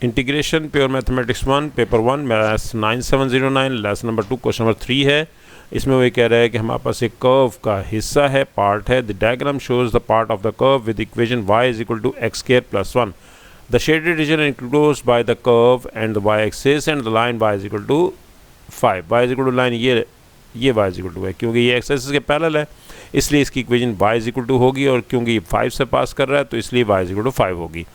Integration pure mathematics 1 paper 1 maths 9709 lesson number 2 question number 3 है। इसमें वो कह रहा है कि हमारे पास एक कर्व का हिस्सा है, पार्ट है। The diagram shows the part of the curve with equation y is equal to x square plus 1। The shaded region enclosed by the curve and the y axis and the line y is equal to 5। y is equal to line ये y is equal to है, क्योंकि ये x axis के parallel है इसलिए इसकी equation y is equal to होगी, और क्योंकि ये 5 से पास कर रहा है तो इसलिए y इज इक्वल टू 5 होगी।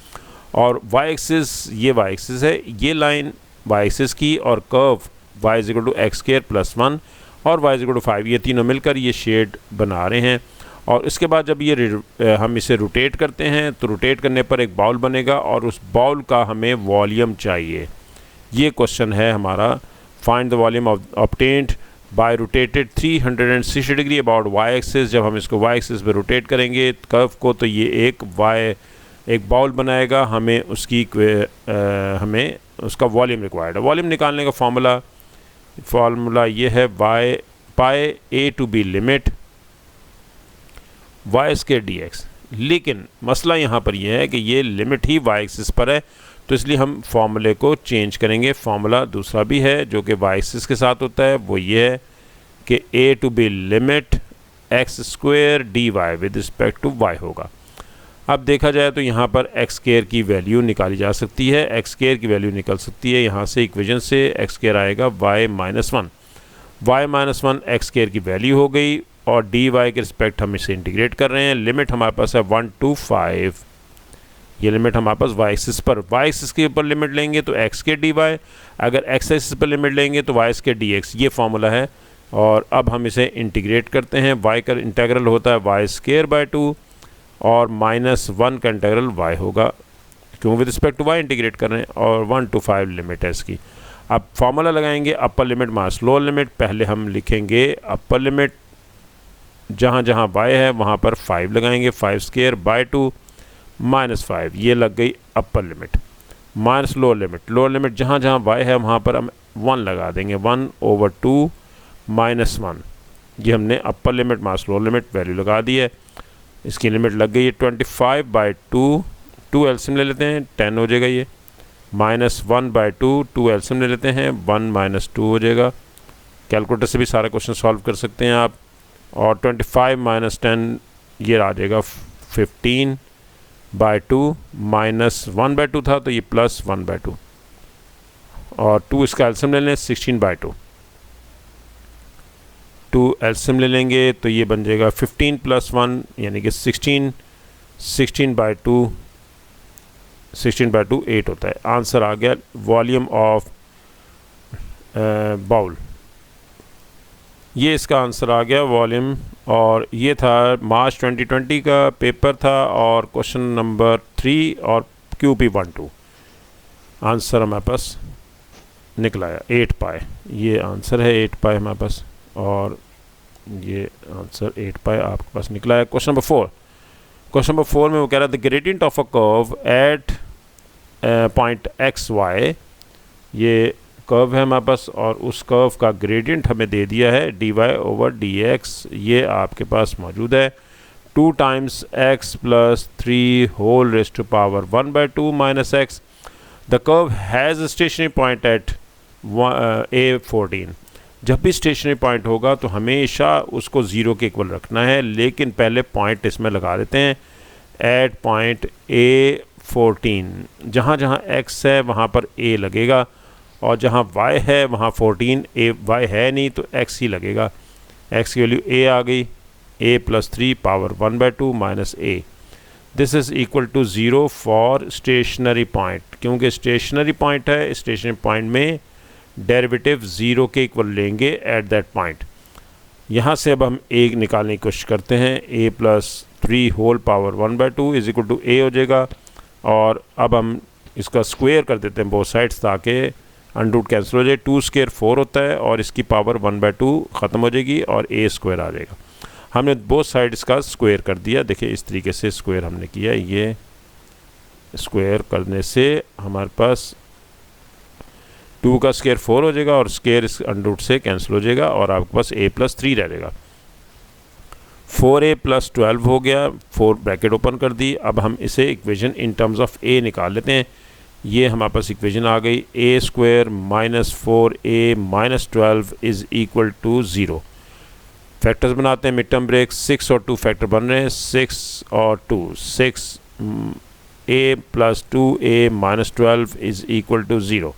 और y एक्सिस ये y एक्सिस है, ये लाइन y एक्सिस की, और curve y is equal to x square plus 1 और y इज इक्वल टू 5, ये तीनों मिलकर ये शेड बना रहे हैं। और इसके बाद जब ये हम इसे रोटेट करते हैं तो रोटेट करने पर एक बाउल बनेगा और उस बाउल का हमें वॉल्यूम चाहिए। ये क्वेश्चन है हमारा, find the volume obtained by rotated 360 degree about y axis. जब हम इसको y एक्सिस पे रोटेट करेंगे कर्व को तो ये एक बाउल बनाएगा, हमें उसका वॉल्यूम रिक्वायर्ड है। वॉल्यूम निकालने का फार्मूला ये है pi a to b limit y square dx। लेकिन मसला यहाँ पर यह है कि ये लिमिट ही y एक्सिस पर है, तो इसलिए हम फार्मूले को चेंज करेंगे। फार्मूला दूसरा भी है जो कि y एक्सिस के साथ होता है, वो ये है कि a to b limit x square dy with respect to y होगा। अब देखा जाए तो यहाँ पर एक्स स्क्वायर की वैल्यू निकाली जा सकती है। एक्स स्क्वायर की वैल्यू निकल सकती है यहाँ से इक्वेशन से, एक्स स्क्वायर आएगा y माइनस 1 एक्स स्क्वायर की वैल्यू हो गई, और dy के रिस्पेक्ट हम इसे इंटीग्रेट कर रहे हैं। लिमिट हमारे पास है 1 to 5, ये लिमिट हमारे पास y एक्सिस पर, y एक्सिस के ऊपर लिमिट लेंगे तो x के dy, अगर x एक्सिस पर लिमिट लेंगे तो y के dx, ये फार्मूला है। और अब हम इसे इंटीग्रेट करते हैं। y का इंटीग्रल होता है y स्क्वायर बाय 2 और -1 का इंटीग्रल y होगा, क्यों with respect to y integrate कर रहे हैं, और 1 to 5 लिमिट है इसकी। अब फार्मूला लगाएंगे upper limit minus lower limit. पहले हम लिखेंगे अपर लिमिट, जहाँ जहाँ y है वहाँ पर 5 लगाएंगे, 5 स्क्वायर बाय 2 -5, ये लग गई upper limit. Minus lower limit जहाँ जहाँ y है वहाँ पर हम 1 लगा देंगे, 1/2 -1, ये हमने upper limit minus lower limit value लगा दी है। इसकी लिमिट लग गई है 25/2, 2 एल्सियम ले लेते हैं 10 हो जाएगा, ये -1/2, 2 एल्सियम ले लेते हैं 1 - 2 हो जाएगा। कैलकुलेटर से भी सारा क्वेश्चन सॉल्व कर सकते हैं आप। और 25 - 10 ये आ जाएगा 15/2, -1/2 था तो ये +1/2, और 2 इसका एल्सियम ले लें 16/2, 2 एल्सियम ले लेंगे तो ये बन जाएगा 15 + 1 यानी कि 16, 16/2 8 होता है। आंसर आ गया वॉल्यूम ऑफ बाउल, ये इसका आंसर आ गया वॉल्यूम। और ये था मार्च 2020 का पेपर था, और क्वेश्चन नंबर 3 और QP12 आंसर हमारे पास निकला है 8 पाई, ये आंसर है 8 पाई हमारे पास, और ये आंसर 8 पाई आपके पास निकला है। क्वेश्चन नंबर 4 में वो कह रहा है the gradient of a curve at point XY, ये कर्व है हमारे पास और उस कर्व का ग्रेडियंट हमें दे दिया है dy/dx, ये आपके पास मौजूद है 2 times x + 3 whole raised to power 1/2 - x। The curve has stationary point at A14। जब भी स्टेशनरी पॉइंट होगा तो हमेशा उसको 0 के इक्वल रखना है, लेकिन पहले पॉइंट इसमें लगा देते हैं एट पॉइंट A14। जहाँ जहाँ x है वहाँ पर A लगेगा, और जहाँ y है वहाँ 14, y है नहीं तो x ही लगेगा। x की वैल्यू a आ गई, a + 3 power 1/2 - a। This is equal to 0 for stationary point, क्योंकि स्टेशनरी पॉइंट है, स्टेशनरी पॉइंट में डेरिवेटिव 0 के इक्वल लेंगे एट दैट पॉइंट। यहाँ से अब हम a निकालने की कोशिश करते हैं, a + 3 whole power 1/2 is equal to a हो जाएगा। और अब हम इसका स्क्वायर कर देते हैं बोथ साइड्स, ताकि अंडर रूट कैंसिल हो जाए। 2 स्क्वायर 4 होता है और इसकी पावर 1/2 ख़त्म हो जाएगी और a स्क्वायर आ जाएगा। हमने बोथ साइड्स का स्क्वायर कर दिया, देखिए इस तरीके से स्क्वायर हमने किया। ये स्क्वायर करने से हमारे पास 2 का स्क्वायर 4 हो जाएगा और स्क्वायर इस अंडर रूट से कैंसिल हो जाएगा, और आपके पास a + 3 रह जाएगा। 4a + 12 हो गया, 4 ब्रैकेट ओपन कर दी। अब हम इसे equation in terms of a निकाल लेते हैं। ये हमारे पास इक्वेशन आ गई, a square minus 4a minus 12 is equal to 0। Factors बनाते हैं, मिड टर्म ब्रेक, 6 और 2 फैक्टर बन रहे हैं, 6 और 2, 6a plus 2a minus 12 is equal to 0।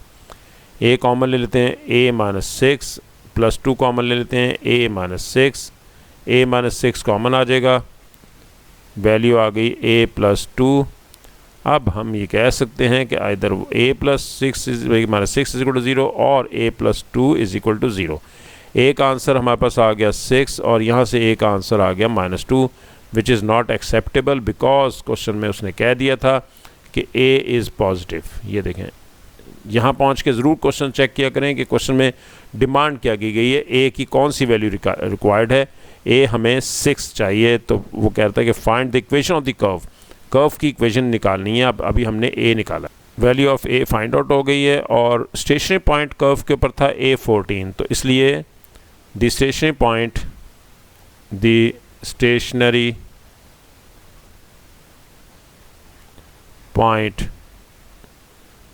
a common ले लेते हैं, a माइनस 6 प्लस 2 कॉमन ले लेते हैं, a minus 6, a minus 6 common आ जाएगा, वैल्यू आ गई a प्लस 2। अब हम ये कह सकते हैं कि either a plus 6 minus 6 is equal to 0 और a plus 2 is equal to 0। a का आंसर हमारे पास आ गया 6 और यहाँ से a का आंसर आ गया minus 2, which is not acceptable because question में उसने कह दिया था कि a इज़ पॉजिटिव। ये देखें, यहाँ पहुँच के ज़रूर क्वेश्चन चेक किया करें कि क्वेश्चन में डिमांड क्या की गई है, a की कौन सी वैल्यू रिक्वायर्ड है। a हमें 6 चाहिए, तो वो कहता है कि find the equation of the curve की इक्वेशन निकालनी है। अब अभी हमने a निकाला, value of a find out हो गई है और स्टेशनरी पॉइंट कर्व के ऊपर था a14, तो इसलिए द स्टेशनरी पॉइंट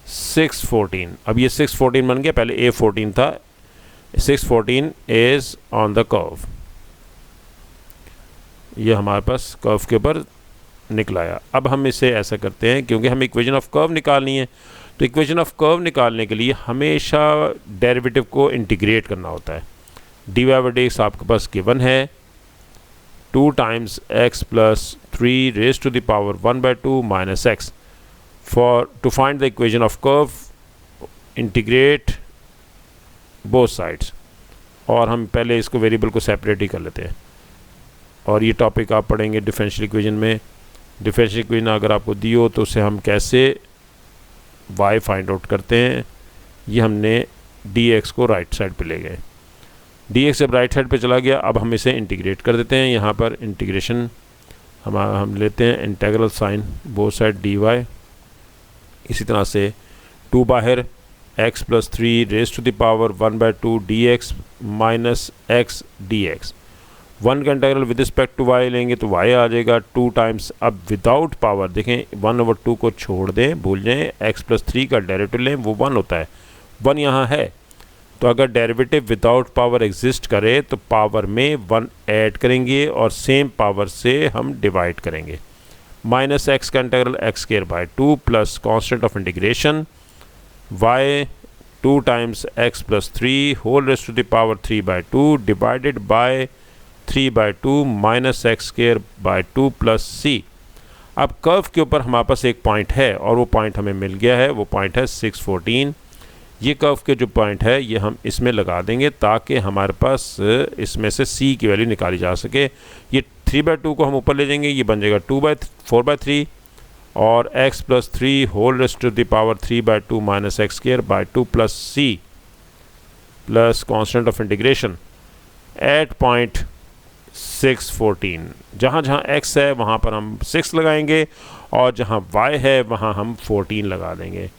614, अब ये 614 बन गया, पहले a14 था, 614 इज ऑन द कर्व। ये हमारे पास कर्व के ऊपर निकलाया। अब हम इसे ऐसा करते हैं, क्योंकि हमें इक्वेशन ऑफ कर्व निकालनी है, तो इक्वेशन ऑफ कर्व निकालने के लिए हमेशा डेरिवेटिव को इंटीग्रेट करना होता है। dy बाई dx आपके पास गिवन है 2 times x plus 3 raise to the power 1/2 minus x। To find the equation of curve integrate both sides, और हम पहले इसको वेरिएबल को सेपरेट ही कर लेते हैं। और ये टॉपिक आप पढ़ेंगे डिफरेंशियल इक्वेशन में। डिफरेंशियल इक्वेशन अगर आपको दी हो तो उसे हम कैसे y फाइंड आउट करते हैं, ये हमने dx को राइट साइड पे ले गए, dx जब राइट साइड पे चला गया, अब हम इसे इंटीग्रेट कर देते हैं। यहाँ पर इंटीग्रेशन हम लेते हैं integral sign both side dy, इसी तरह से 2 बाहर x plus 3 raise to the power 1/2 dx minus x dx। 1 का integral with respect to y लेंगे तो y आ जाएगा 2 टाइम्स, अब विदाउट पावर देखें 1/2 को छोड़ दें, भूल जाएं, x प्लस 3 का डेरिवेटिव लें, वो 1 होता है, 1 यहाँ है, तो अगर डेरिवेटिव विदाउट पावर एग्जिस्ट करे तो पावर में 1 ऐड करेंगे और सेम पावर से हम डिवाइड करेंगे। माइनस x का integral x square by 2 plus constant of integration y 2 times x plus 3 whole raise to the power 3/2 divided by 3/2 minus x square by 2 plus c। अब curve के ऊपर हमारे पास एक point है और वो पॉइंट हमें मिल गया है, वो पॉइंट है 614। ये कर्व के जो पॉइंट है ये हम इसमें लगा देंगे ताकि हमारे पास इसमें से c की वैल्यू निकाली जा सके। ये 3/2 को हम ऊपर ले जाएंगे, ये बन जाएगा 4/3 और x plus 3 whole raise to the power 3/2 minus x square by 2 plus c plus constant of integration at point 614। जहाँ जहाँ x है वहाँ पर हम 6 लगाएंगे और जहाँ y है वहाँ हम 14 लगा देंगे।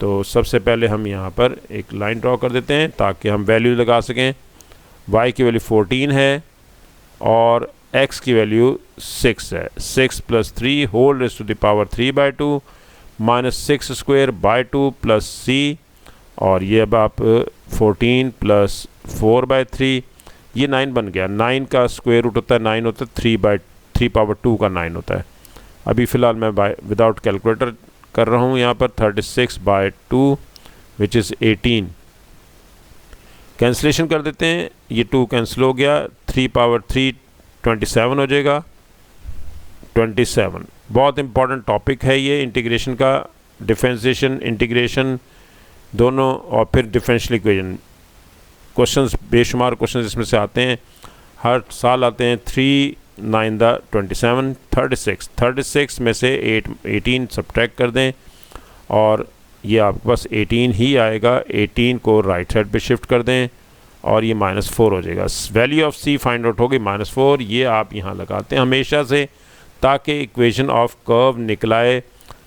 तो सबसे पहले हम यहाँ पर एक लाइन ड्रॉ कर देते हैं ताकि हम वैल्यू लगा सकें। y की वैल्यू 14 है और x की वैल्यू 6 है, 6 plus 3 whole raise to the power 3/2 minus 6 square by 2 plus c, और ये अब आप 14 प्लस 4/3, ये 9 बन गया। 9 का स्क्वायर रूट होता है 9 होता है, 3 पावर 2 का 9 होता है। अभी फ़िलहाल मैं विदाउट कैलकुलेटर कर रहा हूँ यहाँ पर 36/2 विच इज़ 18। कैंसिलेशन कर देते हैं, ये 2 कैंसिल हो गया, 3 पावर 3 27 हो जाएगा, 27। बहुत इंपॉर्टेंट टॉपिक है ये इंटीग्रेशन का, डिफरेंशिएशन इंटीग्रेशन दोनों, और फिर डिफरेंशियल इक्वेशन। क्वेश्चंस बेशुमार क्वेश्चंस इसमें से आते हैं, हर साल आते हैं। 3 9 27 36 में से 18 सब्ट्रैक्ट कर दें और ये आपके पास 18 ही आएगा। 18 को राइट साइड पे शिफ्ट कर दें और ये -4 हो जाएगा। Value of c find out होगी -4, ये आप यहाँ लगाते हैं हमेशा से ताकि इक्वेशन ऑफ कर्व निकलाए।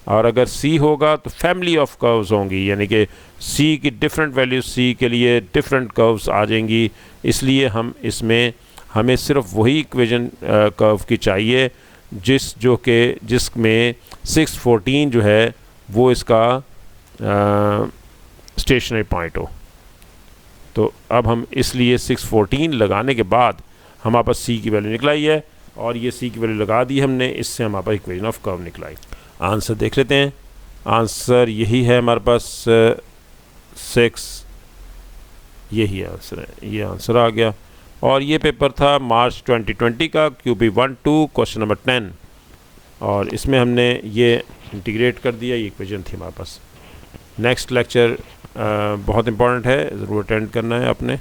और अगर c होगा तो फैमिली ऑफ कर्व्स होंगी, यानी कि c की डिफरेंट वैल्यू c के लिए डिफरेंट कर्व्स आ जाएंगी। इसलिए हम इसमें हमें सिर्फ वही इक्वेशन कर्व की चाहिए जिसमें 614 जो है वो इसका स्टेशनरी पॉइंट हो। तो अब हम इसलिए 614 लगाने के बाद हमारे पास सी की वैल्यू निकलाई है और ये सी की वैल्यू लगा दी हमने, इससे हमारे पास इक्वेशन ऑफ कर्व निकलाई। आंसर देख लेते हैं। आंसर यही है हमारे पास 6, यही आंसर है, ये आंसर आ गया। और ये पेपर था मार्च 2020 का QP12 क्वेश्चन नंबर 10 और इसमें हमने ये इंटीग्रेट कर दिया, ये इक्वेशन थी हमारे पास। नेक्स्ट लेक्चर बहुत इंपॉर्टेंट है, ज़रूर अटेंड करना है आपने।